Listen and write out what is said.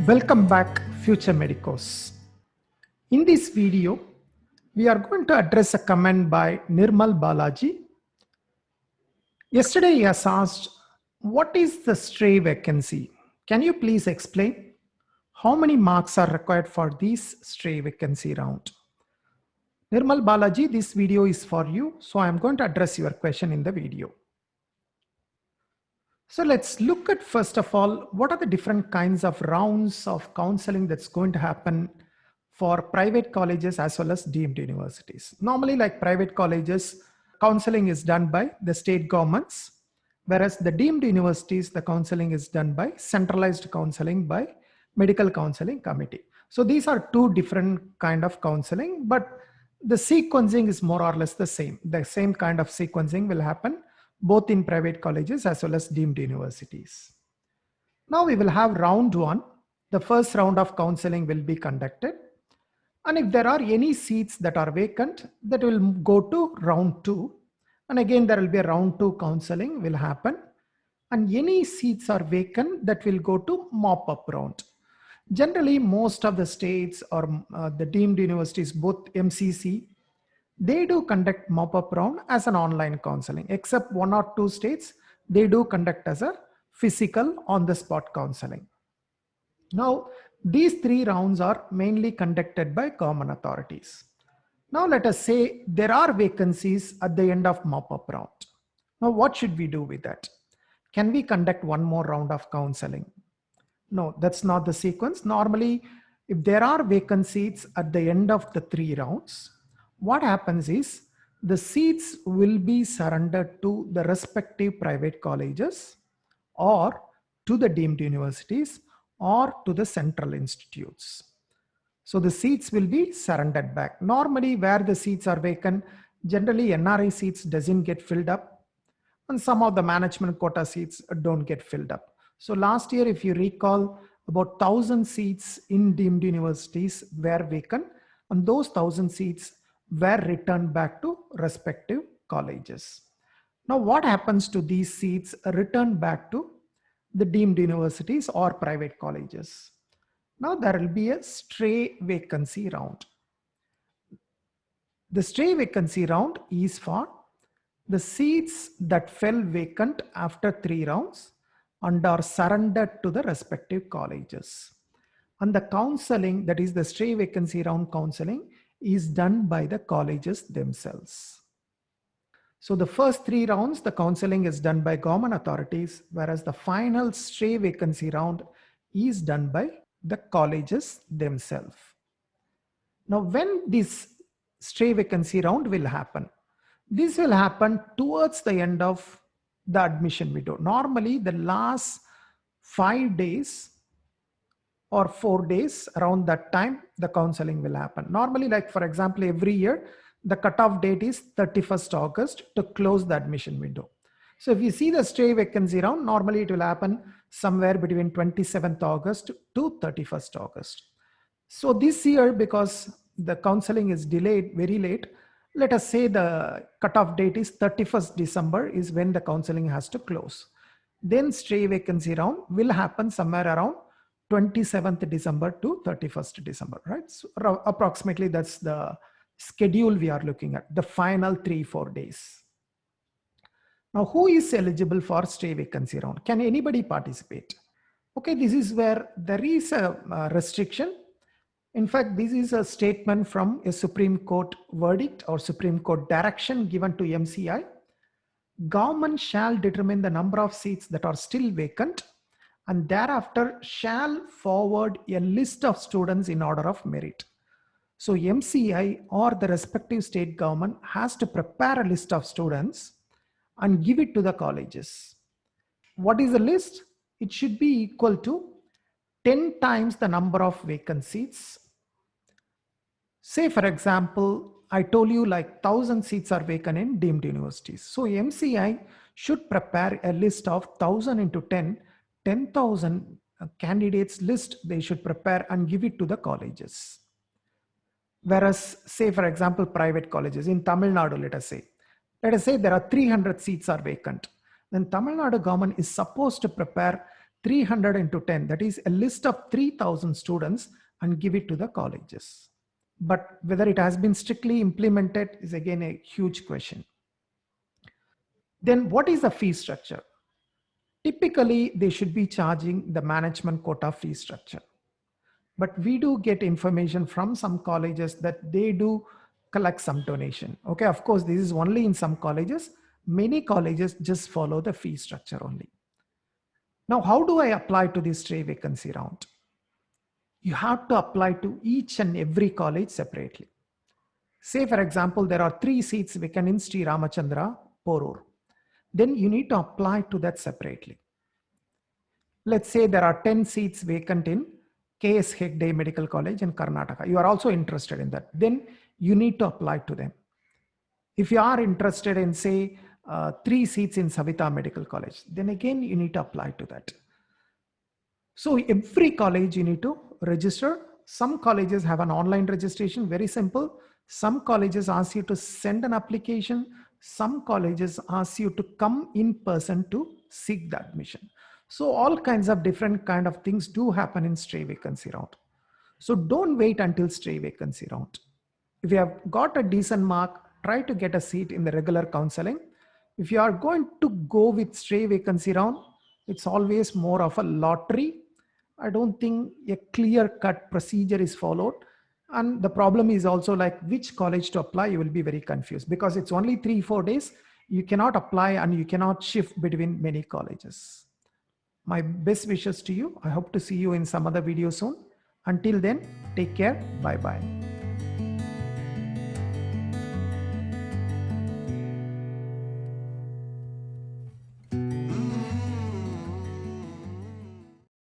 Welcome back, future medicos. In this video, we are going to address a comment by Nirmal Balaji. Yesterday, he has asked, what is the stray vacancy? Can you please explain? How many marks are required for this stray vacancy round? Nirmal Balaji, this video is for you, so I am going to address your question in the video. So let's look at, first of all, what are the different kinds of rounds of counseling that's going to happen for private colleges as well as deemed universities. Normally, like private colleges, counseling is done by the state governments, whereas the deemed universities, the counseling is done by centralized counseling by medical counseling committee. So these are two different kind of counseling, but the sequencing is more or less the same. The same kind of sequencing will happen both in private colleges as well as deemed universities. Now we will have round one. The first round of counseling will be conducted. And if there are any seats that are vacant, that will go to round two. And again, there will be a round two counseling will happen. And any seats are vacant, that will go to mop-up round. Generally, most of the states or the deemed universities, both MCC, they do conduct mop-up round as an online counseling, except one or two states, they do conduct as a physical on-the-spot counseling. Now, these three rounds are mainly conducted by government authorities. Now, let us say there are vacancies at the end of mop-up round. Now, what should we do with that? Can we conduct one more round of counseling? No, that's not the sequence. Normally, if there are vacancies at the end of the three rounds, what happens is the seats will be surrendered to the respective private colleges or to the deemed universities or to the central institutes. So the seats will be surrendered back. Normally where the seats are vacant, generally NRI seats doesn't get filled up and some of the management quota seats don't get filled up. So last year, if you recall, about 1,000 seats in deemed universities were vacant and those 1,000 seats were returned back to respective colleges. Now, what happens to these seats returned back to the deemed universities or private colleges? Now, there will be a stray vacancy round. The stray vacancy round is for the seats that fell vacant after three rounds and are surrendered to the respective colleges. And the counseling, that is the stray vacancy round counseling, is done by the colleges themselves. So the first three rounds, the counseling is done by government authorities, whereas the final stray vacancy round is done by the colleges themselves. Now, when this stray vacancy round will happen, this will happen towards the end of the admission window. Normally, the last 5 days or 4 days around that time, the counseling will happen. Normally, like for example, every year, the cutoff date is 31st August to close the admission window. So if you see the stray vacancy round, normally it will happen somewhere between 27th August to 31st August. So this year, because the counseling is delayed very late, let us say the cutoff date is 31st December is when the counseling has to close. Then stray vacancy round will happen somewhere around 27th December to 31st December, right? So approximately that's the schedule we are looking at, the final 3-4 days. Now, who is eligible for stray vacancy round? Can anybody participate? Okay, this is where there is a restriction. In fact, this is a statement from a Supreme Court verdict or Supreme Court direction given to MCI. Government shall determine the number of seats that are still vacant and thereafter shall forward a list of students in order of merit. So MCI or the respective state government has to prepare a list of students and give it to the colleges. What is the list? It should be equal to 10 times the number of vacant seats. Say for example, I told you like 1,000 seats are vacant in deemed universities. So MCI should prepare a list of 1,000 into 10,000 candidates list they should prepare and give it to the colleges. Whereas say for example, private colleges in Tamil Nadu, let us say there are 300 seats are vacant. Then Tamil Nadu government is supposed to prepare 300 into 10, that is a list of 3,000 students, and give it to the colleges. But whether it has been strictly implemented is again a huge question. Then what is the fee structure? Typically, they should be charging the management quota fee structure. But we do get information from some colleges that they do collect some donation. Okay, of course, this is only in some colleges. Many colleges just follow the fee structure only. Now, how do I apply to this stray vacancy round? You have to apply to each and every college separately. Say, for example, there are 3 seats vacant in Sri Ramachandra, Porur. Then you need to apply to that separately. Let's say there are 10 seats vacant in KS Hegde Medical College in Karnataka. You are also interested in that. Then you need to apply to them. If you are interested in, say, 3 seats in Savita Medical College, then again you need to apply to that. So every college you need to register. Some colleges have an online registration, very simple. Some colleges ask you to send an application. Some colleges ask you to come in person to seek the admission. So all kinds of different kind of things do happen in stray vacancy round. So don't wait until stray vacancy round. If you have got a decent mark, try to get a seat in the regular counseling. If you are going to go with stray vacancy round, it's always more of a lottery. I don't think a clear cut procedure is followed. And the problem is also like which college to apply, you will be very confused because it's only 3-4 days. You cannot apply and you cannot shift between many colleges. My best wishes to you. I hope to see you in some other video soon. Until then, take care. Bye bye.